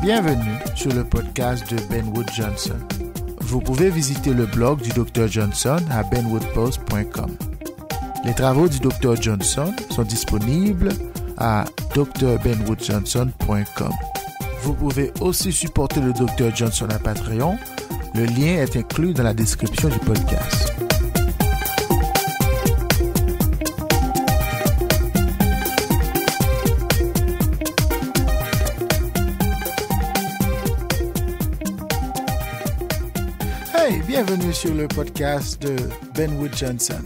Bienvenue sur le podcast de Benwood Johnson. Vous pouvez visiter le blog du Dr Johnson à benwoodpost.com. Les travaux du Dr Johnson sont disponibles à drbenwoodjohnson.com. Vous pouvez aussi supporter le Dr Johnson à Patreon. Le lien est inclus dans la description du podcast. Hey, bienvenue sur le podcast de Benwood Johnson.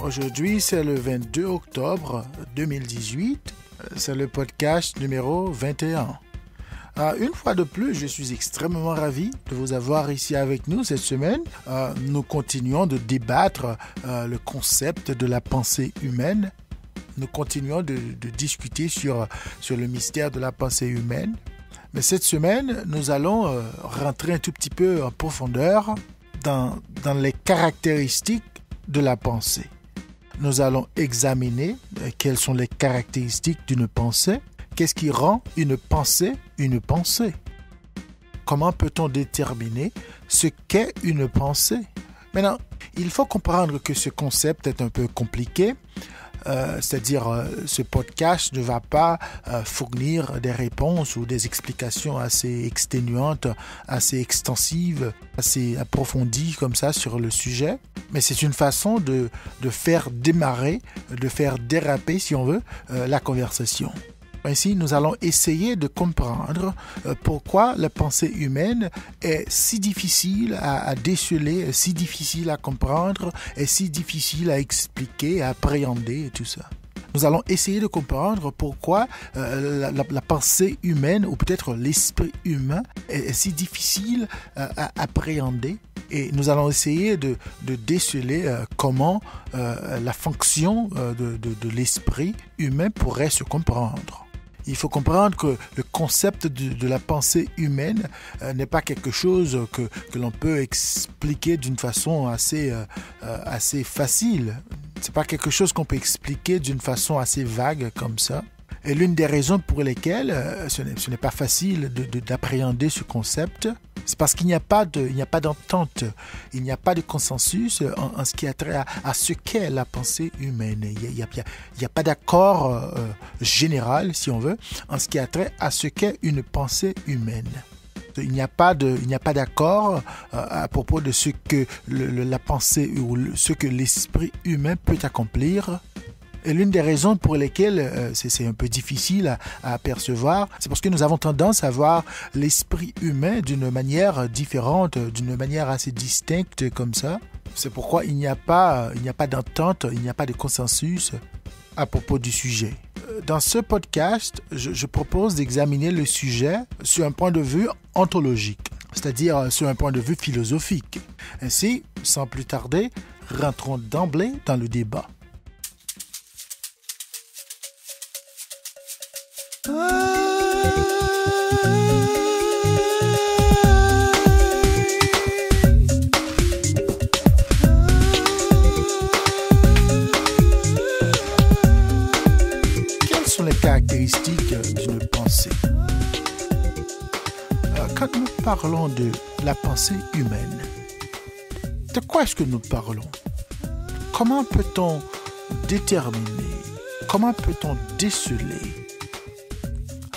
Aujourd'hui, c'est le 22 octobre 2018. C'est le podcast numéro 21. Une fois de plus, je suis extrêmement ravi de vous avoir ici avec nous cette semaine. Nous continuons de débattre le concept de la pensée humaine. Nous continuons de discuter sur le mystère de la pensée humaine. Mais cette semaine, nous allons rentrer un tout petit peu en profondeur dans les caractéristiques de la pensée. Nous allons examiner quelles sont les caractéristiques d'une pensée. Qu'est-ce qui rend une pensée une pensée? Comment peut-on déterminer ce qu'est une pensée? Maintenant, il faut comprendre que ce concept est un peu compliqué. C'est-à-dire, ce podcast ne va pas fournir des réponses ou des explications assez exténuantes, assez extensives, assez approfondies comme ça sur le sujet. Mais c'est une façon de faire démarrer, de faire déraper, si on veut, la conversation. Ainsi, nous allons essayer de comprendre pourquoi la pensée humaine est si difficile à déceler, si difficile à comprendre et si difficile à expliquer, à appréhender et tout ça. Nous allons essayer de comprendre pourquoi la pensée humaine ou peut-être l'esprit humain est si difficile à appréhender. Et nous allons essayer de déceler comment la fonction de l'esprit humain pourrait se comprendre. Il faut comprendre que le concept de la pensée humaine n'est pas quelque chose que l'on peut expliquer d'une façon assez facile. C'est pas quelque chose qu'on peut expliquer d'une façon assez vague comme ça. Et l'une des raisons pour lesquelles ce n'est pas facile d'appréhender ce concept, c'est parce qu'il n'y a pas d'entente, il n'y a pas de consensus en ce qui a trait à ce qu'est la pensée humaine. Il n'y a pas d'accord général, si on veut, en ce qui a trait à ce qu'est une pensée humaine. Il n'y a pas d'accord à propos de ce que la pensée ou ce que l'esprit humain peut accomplir. Et l'une des raisons pour lesquelles c'est un peu difficile à apercevoir, c'est parce que nous avons tendance à voir l'esprit humain d'une manière différente, d'une manière assez distincte comme ça. C'est pourquoi il n'y a pas d'entente, il n'y a pas de consensus à propos du sujet. Dans ce podcast, je propose d'examiner le sujet sur un point de vue ontologique, c'est-à-dire sur un point de vue philosophique. Ainsi, sans plus tarder, rentrons d'emblée dans le débat. Quelles sont les caractéristiques d'une pensée? Quand nous parlons de la pensée humaine, de quoi est-ce que nous parlons? Comment peut-on déterminer, comment peut-on déceler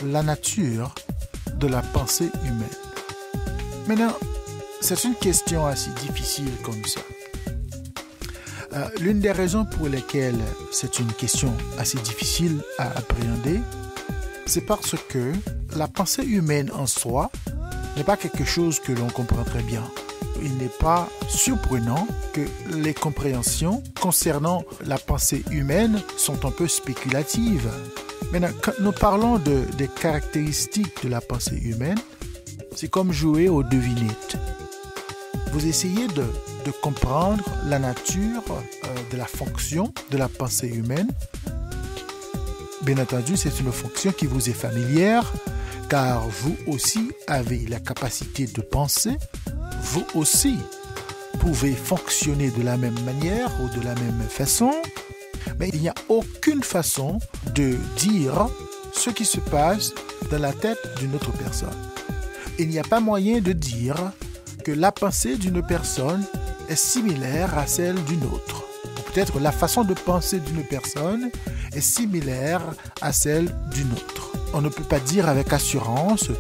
la nature de la pensée humaine? Maintenant, c'est une question assez difficile comme ça. L'une des raisons pour lesquelles c'est une question assez difficile à appréhender, c'est parce que la pensée humaine en soi n'est pas quelque chose que l'on comprend très bien. Il n'est pas surprenant que les compréhensions concernant la pensée humaine sont un peu spéculatives. Maintenant, quand nous parlons des caractéristiques de la pensée humaine, c'est comme jouer aux devinettes. Vous essayez de comprendre la nature de la fonction de la pensée humaine. Bien entendu, c'est une fonction qui vous est familière, car vous aussi avez la capacité de penser. Vous aussi pouvez fonctionner de la même manière ou de la même façon. Mais il n'y a aucune façon de dire ce qui se passe dans la tête d'une autre personne. Il n'y a pas moyen de dire que la pensée d'une personne est similaire à celle d'une autre. Ou peut-être la façon de penser d'une personne est similaire à celle d'une autre. On ne peut pas dire avec assurance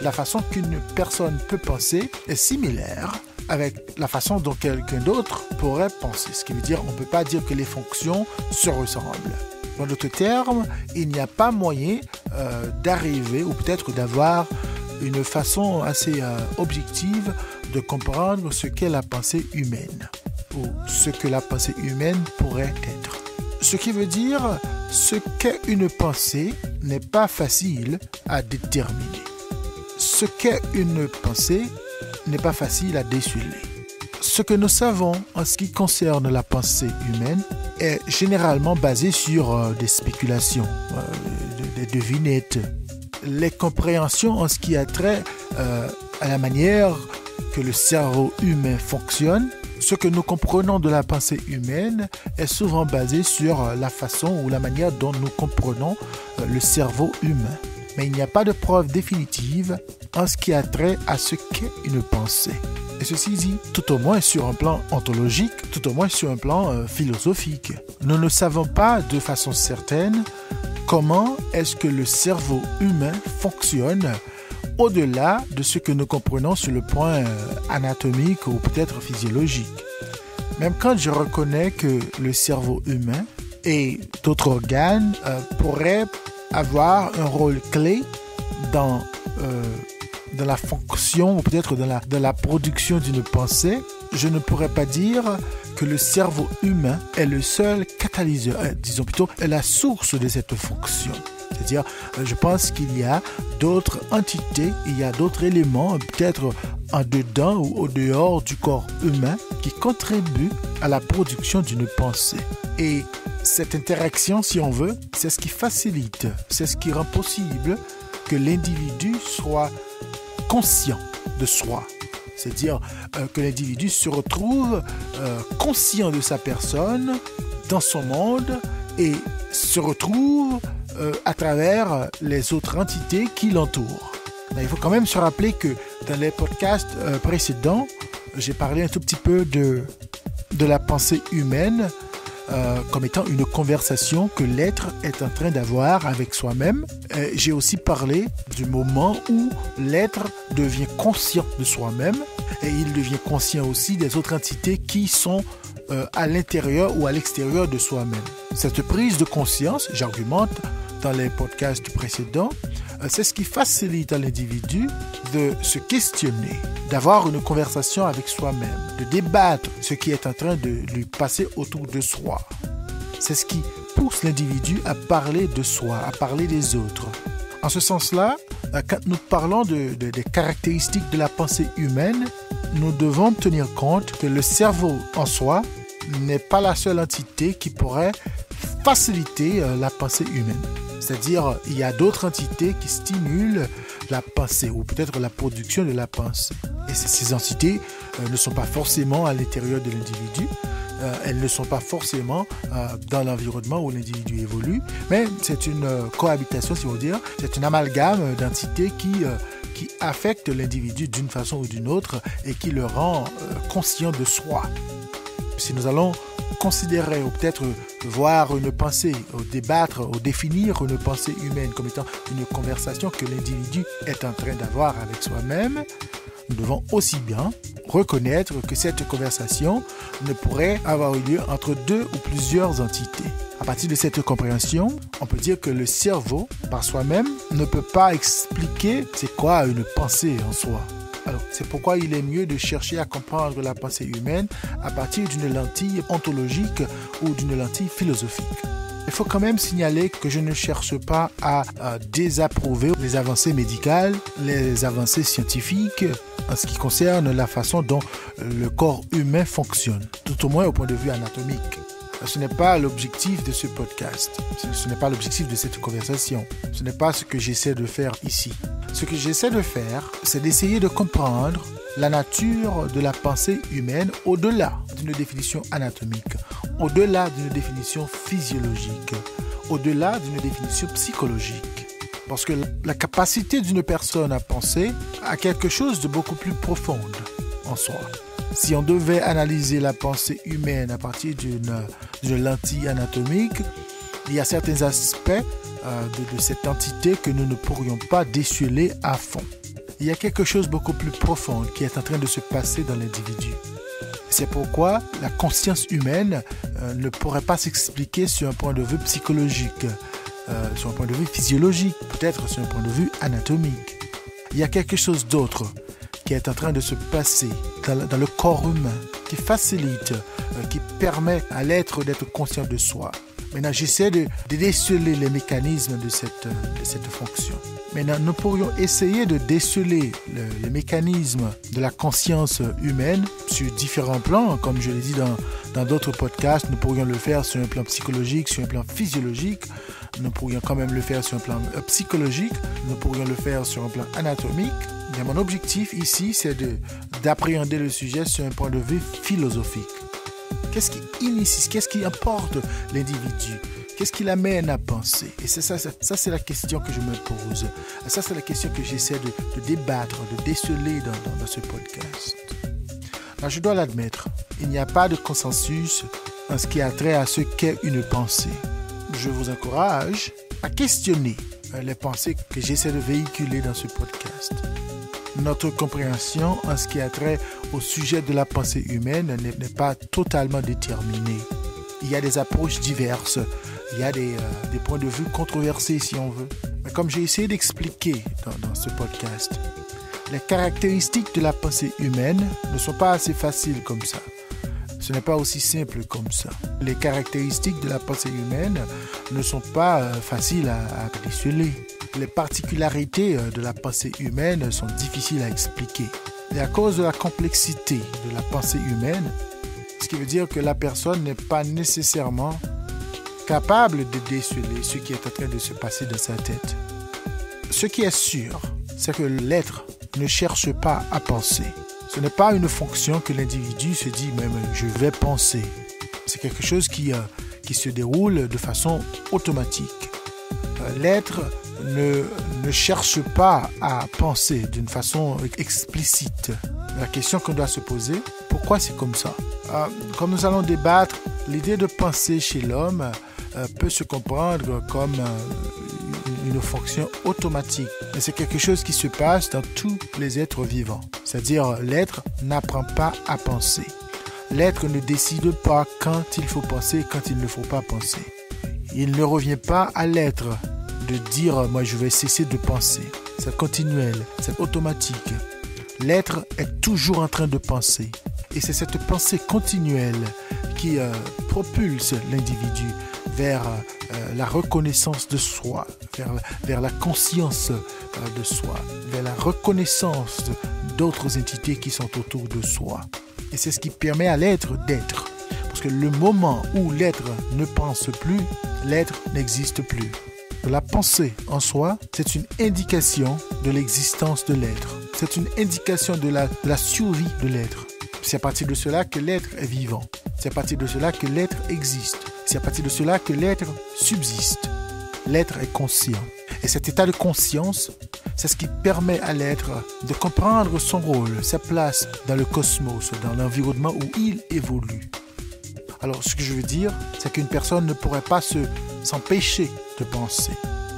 la façon qu'une personne peut penser est similaire avec la façon dont quelqu'un d'autre pourrait penser. Ce qui veut dire qu'on ne peut pas dire que les fonctions se ressemblent. En d'autres termes, il n'y a pas moyen d'arriver ou peut-être d'avoir une façon assez objective de comprendre ce qu'est la pensée humaine ou ce que la pensée humaine pourrait être. Ce qui veut dire ce qu'est une pensée n'est pas facile à déterminer. Ce qu'est une pensée n'est pas facile à déceler. Ce que nous savons en ce qui concerne la pensée humaine est généralement basé sur des spéculations, des devinettes, les compréhensions en ce qui a trait à la manière que le cerveau humain fonctionne. Ce que nous comprenons de la pensée humaine est souvent basé sur la façon ou la manière dont nous comprenons le cerveau humain. Mais il n'y a pas de preuve définitive en ce qui a trait à ce qu'est une pensée. Et ceci dit, tout au moins sur un plan ontologique, tout au moins sur un plan philosophique. Nous ne savons pas de façon certaine comment est-ce que le cerveau humain fonctionne au-delà de ce que nous comprenons sur le point anatomique ou peut-être physiologique. Même quand je reconnais que le cerveau humain et d'autres organes pourraient avoir un rôle clé dans la fonction ou peut-être dans la production d'une pensée, je ne pourrais pas dire que le cerveau humain est le seul catalyseur, disons plutôt, est la source de cette fonction. C'est-à-dire, je pense qu'il y a d'autres entités, il y a d'autres éléments, peut-être en dedans ou au dehors du corps humain, qui contribuent à la production d'une pensée. Et cette interaction, si on veut, c'est ce qui facilite, c'est ce qui rend possible que l'individu soit conscient de soi. C'est-à-dire que l'individu se retrouve conscient de sa personne, dans son monde, et se retrouve à travers les autres entités qui l'entourent. Il faut quand même se rappeler que dans les podcasts précédents, j'ai parlé un tout petit peu de la pensée humaine comme étant une conversation que l'être est en train d'avoir avec soi-même. J'ai aussi parlé du moment où l'être devient conscient de soi-même et il devient conscient aussi des autres entités qui sont à l'intérieur ou à l'extérieur de soi-même. Cette prise de conscience, j'argumente dans les podcasts précédents, c'est ce qui facilite à l'individu de se questionner, d'avoir une conversation avec soi-même, de débattre ce qui est en train de lui passer autour de soi. C'est ce qui pousse l'individu à parler de soi, à parler des autres. En ce sens-là, quand nous parlons des caractéristiques de la pensée humaine, nous devons tenir compte que le cerveau en soi n'est pas la seule entité qui pourrait faciliter la pensée humaine. C'est-à-dire, il y a d'autres entités qui stimulent la pensée ou peut-être la production de la pensée. Et ces entités ne sont pas forcément à l'intérieur de l'individu, elles ne sont pas forcément dans l'environnement où l'individu évolue, mais c'est une cohabitation, si on veut dire, c'est une amalgame d'entités qui affectent l'individu d'une façon ou d'une autre et qui le rend conscient de soi. Si nous allons considérer ou peut-être voir une pensée, ou débattre, ou définir une pensée humaine comme étant une conversation que l'individu est en train d'avoir avec soi-même, nous devons aussi bien reconnaître que cette conversation ne pourrait avoir eu lieu entre deux ou plusieurs entités. À partir de cette compréhension, on peut dire que le cerveau, par soi-même, ne peut pas expliquer c'est quoi une pensée en soi. Alors, c'est pourquoi il est mieux de chercher à comprendre la pensée humaine à partir d'une lentille ontologique ou d'une lentille philosophique. Il faut quand même signaler que je ne cherche pas à désapprouver les avancées médicales, les avancées scientifiques en ce qui concerne la façon dont le corps humain fonctionne, tout au moins au point de vue anatomique. Ce n'est pas l'objectif de ce podcast, ce n'est pas l'objectif de cette conversation, ce n'est pas ce que j'essaie de faire ici. Ce que j'essaie de faire, c'est d'essayer de comprendre la nature de la pensée humaine au-delà d'une définition anatomique, au-delà d'une définition physiologique, au-delà d'une définition psychologique. Parce que la capacité d'une personne à penser a quelque chose de beaucoup plus profond en soi. Si on devait analyser la pensée humaine à partir d'une lentille anatomique, il y a certains aspects de cette entité que nous ne pourrions pas déceler à fond. Il y a quelque chose de beaucoup plus profond qui est en train de se passer dans l'individu. C'est pourquoi la conscience humaine ne pourrait pas s'expliquer sur un point de vue psychologique, sur un point de vue physiologique, peut-être sur un point de vue anatomique. Il y a quelque chose d'autre qui est en train de se passer dans le corps humain, qui facilite, qui permet à l'être d'être conscient de soi. Maintenant, j'essaie de déceler les mécanismes de cette fonction. Maintenant, nous pourrions essayer de déceler les mécanismes de la conscience humaine sur différents plans. Comme je l'ai dit dans d'autres podcasts, nous pourrions le faire sur un plan psychologique, sur un plan physiologique. Nous pourrions quand même le faire sur un plan psychologique. Nous pourrions le faire sur un plan anatomique. Mais mon objectif ici, c'est d'appréhender le sujet sur un point de vue philosophique. Qu'est-ce qui initie, qu'est-ce qui importe l'individu? Qu'est-ce qui l'amène à penser? Et ça, c'est la question que je me pose. Et ça, c'est la question que j'essaie de débattre, de déceler dans ce podcast. Alors, je dois l'admettre, il n'y a pas de consensus en ce qui a trait à ce qu'est une pensée. Je vous encourage à questionner les pensées que j'essaie de véhiculer dans ce podcast. Notre compréhension en ce qui a trait au sujet de la pensée humaine n'est pas totalement déterminée. Il y a des approches diverses, il y a des points de vue controversés si on veut. Mais comme j'ai essayé d'expliquer dans ce podcast, les caractéristiques de la pensée humaine ne sont pas assez faciles comme ça. Ce n'est pas aussi simple comme ça. Les caractéristiques de la pensée humaine ne sont pas faciles à déceler. Les particularités de la pensée humaine sont difficiles à expliquer. Et à cause de la complexité de la pensée humaine, ce qui veut dire que la personne n'est pas nécessairement capable de déceler ce qui est en train de se passer dans sa tête. Ce qui est sûr, c'est que l'être ne cherche pas à penser. Ce n'est pas une fonction que l'individu se dit « même je vais penser ». C'est quelque chose qui se déroule de façon automatique. L'être ne cherche pas à penser d'une façon explicite. La question qu'on doit se poser, pourquoi c'est comme ça? Comme nous allons débattre, l'idée de penser chez l'homme peut se comprendre comme une fonction automatique. Mais c'est quelque chose qui se passe dans tous les êtres vivants. C'est-à-dire, l'être n'apprend pas à penser. L'être ne décide pas quand il faut penser et quand il ne faut pas penser. Il ne revient pas à l'être de dire « moi je vais cesser de penser ». C'est continuel, c'est automatique. L'être est toujours en train de penser. Et c'est cette pensée continuelle qui propulse l'individu vers la reconnaissance de soi, vers la conscience de soi, vers la reconnaissance d'autres entités qui sont autour de soi. Et c'est ce qui permet à l'être d'être. Parce que le moment où l'être ne pense plus, l'être n'existe plus. La pensée en soi, c'est une indication de l'existence de l'être. C'est une indication de la survie de l'être. C'est à partir de cela que l'être est vivant. C'est à partir de cela que l'être existe. C'est à partir de cela que l'être subsiste. L'être est conscient. Et cet état de conscience, c'est ce qui permet à l'être de comprendre son rôle, sa place dans le cosmos, dans l'environnement où il évolue. Alors, ce que je veux dire, c'est qu'une personne ne pourrait pas s'empêcher de penser.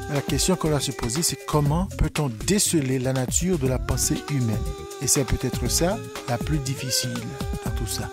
Mais la question qu'on doit se poser, c'est comment peut-on déceler la nature de la pensée humaine? Et c'est peut-être ça la plus difficile dans tout ça.